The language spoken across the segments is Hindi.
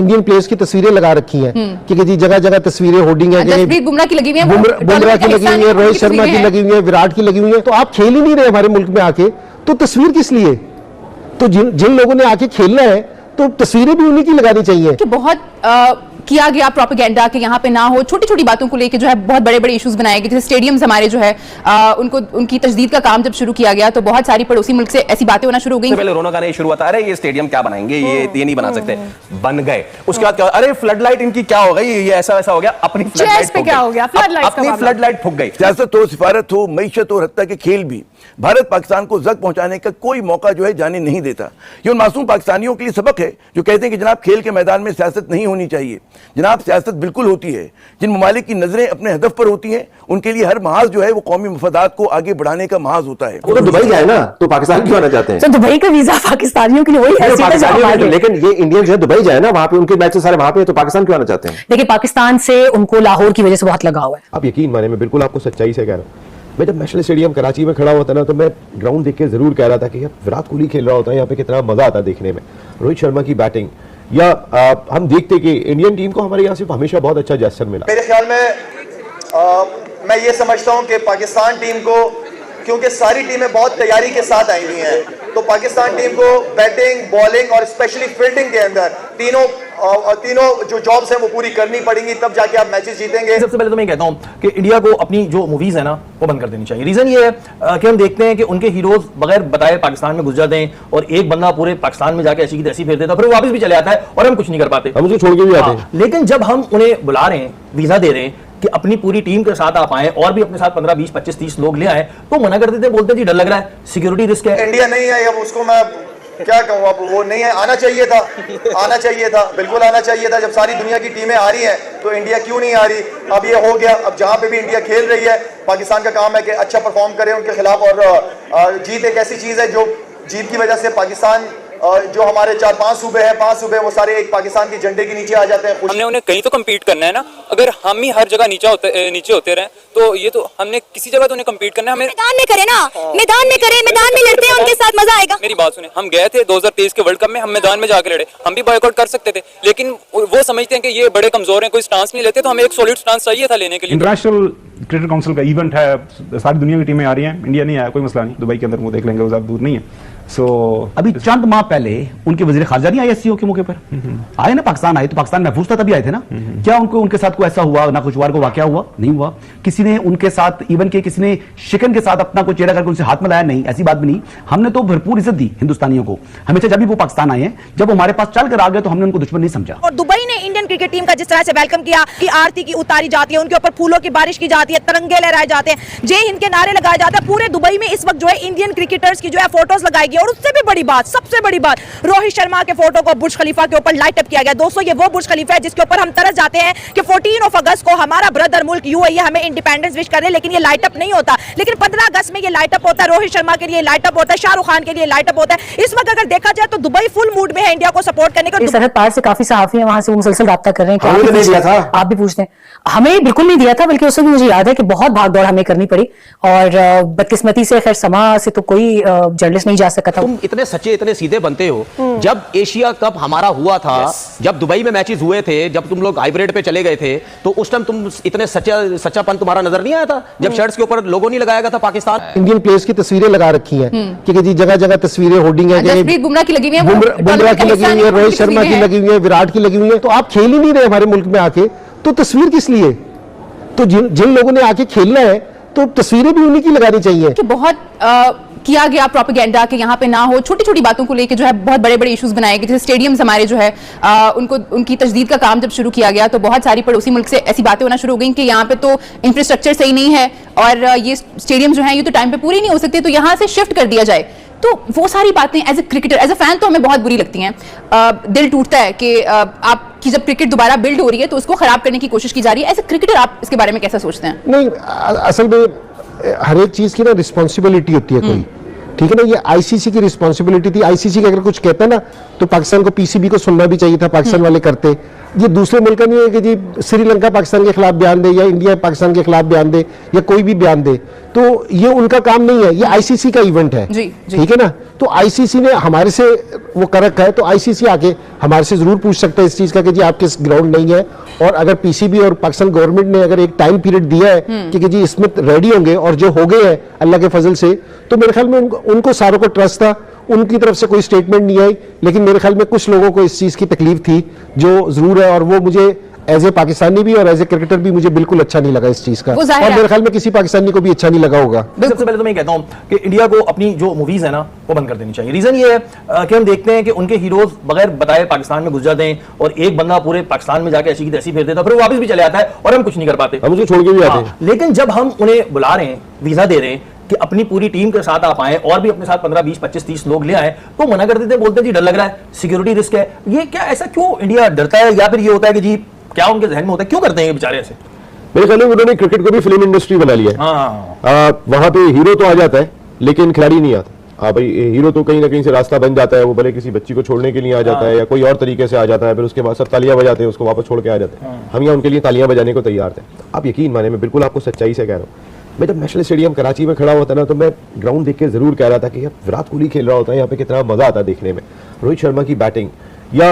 इंडियन प्लेयर्स की तस्वीरें लगा रखी हैं कि जी जगह जगह तस्वीरें होर्डिंग है, जसप्रीत बुमराह की लगी हुई है, बुमराह की लगी हुई है, रोहित शर्मा की लगी हुई है, विराट की लगी हुई है। तो आप खेल ही नहीं रहे हमारे मुल्क में आके, तो तस्वीर किस लिए? तो जिन लोगों ने आके खेलना है तो तस्वीरें भी उन्हीं की लगानी चाहिए। कि बहुत किया गया प्रोपेगेंडा कि यहाँ पे ना हो, छोटी छोटी बातों को लेकर जो है बहुत बड़े बड़े इश्यूज बनाए गए। जैसे स्टेडियम्स हमारे जो है उनकी तजदीद का काम जब शुरू किया गया तो बहुत सारी पड़ोसी मुल्क से ऐसी बातें होना शुरू हो गई। पहले रोना गाना शुरू हुआ था, अरे ये स्टेडियम क्या बनाएंगे, ये नहीं बना सकते, बन गए। उसके बाद क्या, अरे फ्लड लाइट इनकी क्या हो गई, ये ऐसा वैसा हो गया, अपनी फ्लड लाइट फूक गई। सियासत हो, सिफारत हो, मईशत हो, हत्ता के खेल भी भारत पाकिस्तान को जख्म पहुंचाने का कोई मौका जो है जाने नहीं देता। ये उन मासूम पाकिस्तानियों के लिए सबक है जो कहते हैं कि जनाब खेल के मैदान में सियासत नहीं होनी चाहिए। जनाब सियासत बिल्कुल होती है। जिन ममालिक की नजरें अपने हदफ पर होती हैं उनके लिए हर महाज जो है वो कौमी मफादात को आगे बढ़ाने का महाज होता है। वो तो दुबई जाए ना, तो पाकिस्तान क्यों आना चाहते हैं? तो दुबई का वीजा पाकिस्तानियों के लिए वही है, लेकिन ये इंडियन जो है दुबई जाए ना, वहां पे उनके मैचेस सारे वहां पे, तो पाकिस्तान क्यों आना चाहते हैं? देखिए पाकिस्तान से उनको लाहौर की वजह से बहुत लगाव है। आप यकीन माने, मैं बिल्कुल आपको सच्चाई से कह रहा हूँ। मैं जब नेशनल स्टेडियम कराची में खड़ा होता ना तो मैं ग्राउंड देख के जरूर कह रहा था कि यार विराट कोहली खेल रहा होता है यहाँ पे, कितना मजा आता देखने में, रोहित शर्मा की बैटिंग, या हम देखते कि इंडियन टीम को हमारे यहाँ से हमेशा बहुत अच्छा जेस्चर मिला। मेरे ख्याल में मैं ये समझता हूँ कि पाकिस्तान टीम को, क्योंकि सारी टीमें बहुत तैयारी के साथ आई हुई हैं, तो पाकिस्तान टीम को बैटिंग, बॉलिंग और स्पेशली फील्डिंग के अंदर तीनों जो जॉब्स हैं वो पूरी करनी पड़ेंगी, तब जाके आप मैचेस जीतेंगे। सबसे पहले तो मैं कहता हूं कि इंडिया को अपनी जो मूवीज है ना वो बंद कर देनी चाहिए। रीजन ये है कि हम देखते हैं कि उनके हीरोज बगैर बताए पाकिस्तान में घुस जाते हैं और एक बंदा पूरे पाकिस्तान में जाके ऐसी की तैसी फेर देता है, फिर वो वापस भी चले आता है और हम कुछ नहीं कर पाते, हम उसको छोड़ के भी आते हैं। लेकिन जब हम उन्हें बुला रहे हैं, वीजा दे रहे हैं कि अपनी पूरी टीम के साथ आप आए और भी अपने साथ 15, 20, 25, 30 लोग ले आए, तो मना कर देते, बोलते जी डर लग रहा है, सिक्योरिटी रिस्क है। इंडिया नहीं है, अब उसको मैं क्या कहूँ, अब वो नहीं है, आना चाहिए था, आना चाहिए था, बिल्कुल आना चाहिए था। जब सारी दुनिया की टीमें आ रही हैं तो इंडिया क्यों नहीं आ रही? अब ये हो गया, अब जहाँ पे भी इंडिया खेल रही है पाकिस्तान का काम है कि अच्छा परफॉर्म करे उनके खिलाफ, और जीत एक ऐसी चीज है जो जीत की वजह से पाकिस्तान जो हमारे 4-5 सूबे हैं, 5 सूबे, वो सारे एक पाकिस्तान के झंडे के नीचे आ जाते हैं। हमने उन्हें कहीं तो कम्पीट करना है ना, अगर हम ही हर जगह नीचे होते रहे तो ये तो हमने किसी जगह तो उन्हें कम्पीट करना है। हमें मैदान में करे ना, मैदान में करे, मैदान में लड़ते हैं, उनके साथ मजा आएगा। मेरी बात सुने, हम गए थे 2023 के वर्ल्ड कप में, हम मैदान में जाकर लड़े, हम भी बॉयकॉट कर सकते थे, लेकिन वो समझते हैं कि ये बड़े कमजोर हैं, कोई स्टांस नहीं लेते, तो हमें एक सॉलिड स्टांस चाहिए था लेने के लिए। इंटरनेशनल क्रिकेट काउंसिल का इवेंट है, सारी दुनिया की टीमें आ रही हैं, इंडिया नहीं आया, कोई मसला नहीं, दुबई के अंदर वो देख लेंगे, वो ज्यादा दूर नहीं है। अभी चंद माह पहले उनके वजीर खारजा नहीं आए एससीओ के मौके पर, आए ना, पाकिस्तान आए, तो पाकिस्तान महफूज था तभी आए थे ना। क्या उनके साथ कोई ऐसा हुआ ना, कुछ वार को वाकया हुआ नहीं हुआ, किसी ने उनके साथ इवन के किसी ने शिकन के साथ अपना कोई चेहरा करके उनसे हाथ मिलाया नहीं, ऐसी बात भी नहीं। हमने तो भरपूर इज्जत दी हिंदुस्तानियों को हमेशा, जब भी वो पाकिस्तान आए हैं, जब वो हमारे पास चल कर आ गए तो हमने उनको दुश्मन नहीं समझा। और दुबई ने इंडियन क्रिकेट टीम का जिस तरह से वेलकम किया कि आरती की उतारी जाती है, उनके ऊपर फूलों की बारिश की जाती है, तिरंगे लहराए जाते हैं, जय हिंद के नारे लगाए जाते हैं, पूरे दुबई में इस वक्त जो है इंडियन क्रिकेटर्स की जो है फोटोज लगाई गई। और उससे भी बड़ी बात, सबसे बड़ी बात, रोहित शर्मा के फोटो को बुर्ज खलीफा के ऊपर लाइट अप किया गया। दोस्तों ये वो बुर्ज खलीफा है जिसके ऊपर हम तरस जाते हैं कि 14 अगस्त को हमारा ब्रदर मुल्क यूएई हमें इंडिपेंडेंस विश कर रहे हैं, लेकिन ये लाइट अप नहीं होता। लेकिन 15 अगस्त में ये लाइट अप होता है, रोहित शर्मा के लिए लाइट अप होता है, शाहरुख खान के लिए लाइट अप होता है। इस वक्त अगर देखा जाए तो दुबई फुल मूड में है इंडिया को सपोर्ट करने का। सरहद पार से काफी सहाफी है, वहां से वो मुसलसल राब्ता कर रहे हैं, आप भी पूछते हैं, हमें बिल्कुल नहीं दिया था, बल्कि उससे भी मुझे याद है कि बहुत भाग दौड़ हमें करनी पड़ी, और बदकिस्मती से खैर समा से तो कोई जर्नलिस्ट नहीं जा सका था। तुम इतने सच्चे, इतने सीधे बनते हो। जब एशिया कप हमारा हुआ था, जब दुबई में मैचेस हुए थे, जब तुम लोग हाइब्रिड पे चले गए थे, तो उस टाइम तुम इतने सच्चापन तुम्हारा नजर नहीं आया था, जब शर्ट्स के ऊपर लोगो नहीं लगाया गया था पाकिस्तान। इंडियन प्लेयर्स की तस्वीरें लगा रखी हैं कि जी जगह जगह तस्वीरें होर्डिंग है, जसप्रीत बुमराह की लगी हुई है, बुमराह की लगी हुई है, रोहित शर्मा की लगी हुई है, विराट की लगी हुई है। तो आप खेल ही नहीं रहे हमारे मुल्क में आके, तो तस्वीर किस लिए? तो जिन लोगों ने आके खेलना है तो तस्वीरें भी उन्हीं की लगानी चाहिए। कि बहुत किया गया प्रोपेगेंडा कि यहाँ पे ना हो, छोटी छोटी बातों को लेकर जो है बहुत बड़े बड़े इश्यूज बनाए गए। जैसे स्टेडियम्स हमारे जो है उनकी तजदीद का काम जब शुरू किया गया तो बहुत सारी पड़ोसी मुल्क से ऐसी बातें होना शुरू हो गई कि यहाँ पे तो इंफ्रास्ट्रक्चर सही नहीं है और ये स्टेडियम जो है ये तो टाइम पे पूरे नहीं हो सकते, तो यहाँ से शिफ्ट कर दिया जाए। तो वो सारी बातें as a cricketer, as a fan तो हमें बहुत बुरी लगती हैं। दिल टूटता है कि आपकी जब क्रिकेट दोबारा बिल्ड हो रही है तो उसको खराब करने की कोशिश की जा रही है। एज ए क्रिकेटर आप इसके बारे में कैसा सोचते हैं? नहीं, असल में हर एक चीज की ना रिस्पॉन्सिबिलिटी होती है कोई, ठीक है ना। ये आईसीसी की रिस्पॉन्सिबिलिटी थी, आईसीसी का अगर कुछ कहता है ना तो पाकिस्तान को पीसीबी को सुनना भी चाहिए था, पाकिस्तान वाले करते। ये दूसरे मुल्क का नहीं है कि जी श्रीलंका पाकिस्तान के खिलाफ बयान दे या इंडिया पाकिस्तान के खिलाफ बयान दे या कोई भी बयान दे, तो ये उनका काम नहीं है, ये आईसीसी का इवेंट है। जी, जी। ठीक है ना, तो आईसीसी ने हमारे से वो कर रखा है, तो आईसीसी आके हमारे से जरूर पूछ सकता है इस चीज का कि जी आपके ग्राउंड नहीं है, और अगर पीसीबी और पाकिस्तान गवर्नमेंट ने अगर एक टाइम पीरियड दिया है कि जी इसमें रेडी होंगे और जो हो गए हैं अल्लाह के फजल से, तो मेरे ख्याल में उनको सारों को ट्रस्ट था, उनकी तरफ से कोई स्टेटमेंट नहीं आई। लेकिन मेरे ख्याल में कुछ लोगों को इस चीज की तकलीफ थी जो जरूर है, और वो मुझे एज ए पाकिस्तानी भी और एज ए क्रिकेटर भी मुझे बिल्कुल अच्छा नहीं लगा इस चीज का, वो जाहिर और है। मेरे ख्याल में किसी पाकिस्तानी को भी अच्छा नहीं लगा होगा। सबसे पहले तो मैं कहता हूं कि इंडिया को अपनी जो मूवीज है ना वो बंद कर देनी चाहिए। रीजन ये है कि हम देखते हैं कि उनके हीरोज बगैर बताए पाकिस्तान में घुस जाते हैं और एक बंदा पूरे पाकिस्तान में जाके ऐसी की तैसी फेर देता है, फिर वो वापस भी चले आता है और हम कुछ नहीं कर पाते, हम उसको छोड़ के भी आते हैं। लेकिन जब हम उन्हें बुला रहे हैं, वीजा दे रहे हैं कि अपनी पूरी टीम के साथ आप आए और भी अपने साथ 15, 20, 25, 30 लोग ले आए, तो मना कर देते हैं, बोलते हैं जी डर लग रहा है, सिक्योरिटी रिस्क है। ये क्या ऐसा क्यों इंडिया डरता है, या फिर ये होता है कि जी क्या उनके जहन में होता है, क्यों करते हैं ये बेचारे ऐसे? मेरे ख्याल में उन्होंने क्रिकेट को भी फिल्म इंडस्ट्री बना लिया है। वहां पे हीरो तो आ जाता है लेकिन खिलाड़ी नहीं आता। हाँ भाई, हीरो तो कहीं ना कहीं से रास्ता बन जाता है, वो भले किसी बच्ची को छोड़ने के लिए आ जाता है या कोई और तरीके से आ जाता है, फिर उसके बाद सब तालियां बजाते हैं, उसको वापस छोड़ के आ जाते हैं। हम यहाँ उनके लिए तालियां बजाने को तैयार थे। आप यकीन माने, मैं बिल्कुल आपको सच्चाई से कह रहा हूँ, मैं जब नेशनल स्टेडियम कराची में खड़ा होता ना, तो मैं ग्राउंड देख के जरूर कह रहा था कि यार विराट कोहली खेल रहा होता है यहाँ पे, कितना मजा आता देखने में, रोहित शर्मा की बैटिंग, या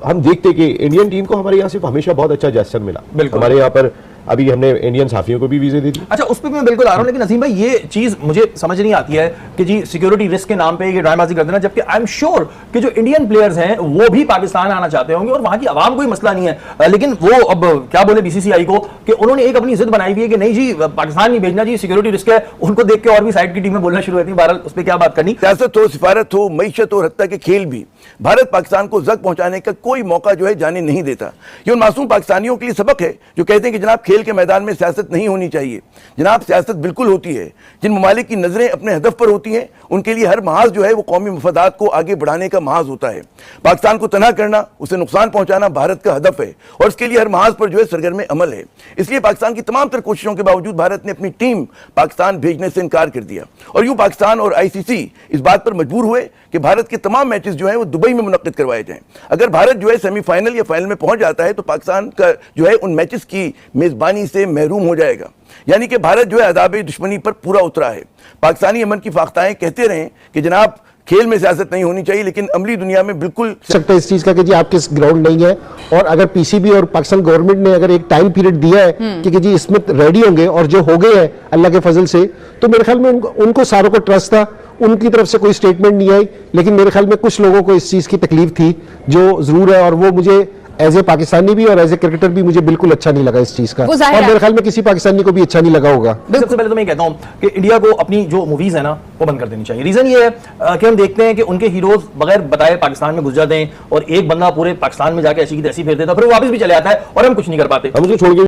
हम देखते कि इंडियन टीम को हमारे यहाँ से हमेशा बहुत अच्छा जेस्चर मिला। हमारे यहाँ पर अभी हमने इंडियन साफियों को भी वीजे दे दी। अच्छा, उस पर मैं बिल्कुल आ रहा हूं, लेकिन नसीम भाई ये चीज मुझे समझ नहीं आती है कि जी सिक्योरिटी रिस्क के नाम पे ये ड्रामेबाजी कर देना, जबकि आई एम श्योर कि जो इंडियन प्लेयर्स हैं वो भी पाकिस्तान आना चाहते होंगे और वहां की आवाम कोई मसला नहीं है। लेकिन वो अब क्या बोले बीसीसीआई को कि उन्होंने एक अपनी जिद बनाई हुई है कि नहीं जी पाकिस्तान नहीं भेजना जी, सिक्योरिटी रिस्क है। उनको देख के और भी साइड की टीमें बोलना शुरू होती है। बहरहाल उस पर क्या बात करनी। सियासत हो, सिफारत हो, मईशत हो, हत्ता के खेल भी, भारत पाकिस्तान को जख्म पहुंचाने का कोई मौका जो है जाने नहीं देता। ये उन मासूम पाकिस्तानियों के लिए सबक है जो कहते हैं कि जनाब खेल के मैदान में सियासत नहीं होनी चाहिए। जनाब सियासत बिल्कुल होती है। जिन ममालिक की नजरें अपने हदफ पर होती हैं उनके लिए हर महाज जो है वो कौमी मफादात को आगे बढ़ाने का महाज होता है। पाकिस्तान को तनहा करना, उसे नुकसान पहुंचाना भारत का हदफ है और इसके लिए हर महाज पर जो है सरगर्म अमल है। इसलिए पाकिस्तान की तमाम तर कोशिशों के बावजूद भारत ने अपनी टीम पाकिस्तान भेजने से इनकार कर दिया और यूं पाकिस्तान और आईसीसी इस बात पर मजबूर हुए कि भारत के तमाम मैचेस जो है वो दुबई में मुनक्किद करवाए जाएं। अगर भारत जो है सेमीफाइनल या फाइनल में पहुंच जाता है तो पाकिस्तान का जो है उन मैचेस की मेजबानी से महरूम हो जाएगा। यानी कि भारत जो है अदाब दुश्मनी पर पूरा उतरा है। पाकिस्तानी अमन की फाख्ताएं कहते रहे कि जनाब खेल में सियासत नहीं होनी चाहिए, लेकिन अमली दुनिया में बिल्कुल सकता है इस चीज का कि जी आपके ग्राउंड नहीं है, और अगर पीसीबी और पाकिस्तान गवर्नमेंट ने अगर एक टाइम पीरियड दिया है कि जी इसमें रेडी होंगे और जो हो गए हैं अल्लाह के फजल से, तो मेरे ख्याल में उनको सारों को ट्रस्ट था, उनकी तरफ से कोई स्टेटमेंट नहीं आई। लेकिन मेरे ख्याल में कुछ लोगों को इस चीज की तकलीफ थी जो जरूर है, और वो मुझे एज ए पाकिस्तानी भी और एज ए क्रिकेटर भी मुझे बिल्कुल अच्छा नहीं लगा इस चीज का, और मेरे ख्याल में किसी पाकिस्तानी को भी अच्छा नहीं लगा होगा। सबसे पहले तो मैं कहता हूं कि इंडिया को अपनी जो मूवीज है ना वो बंद कर देनी चाहिए। रीजन ये है कि हम देखते हैं कि उनके हीरोज बगैर बताए पाकिस्तान में घुस जाते हैं और एक बंदा पूरे पाकिस्तान में जाके ऐसी की तैसी फेर देता है, फिर वो वापस भी चले आता है और हम कुछ नहीं कर पाते, हम उसको छोड़ के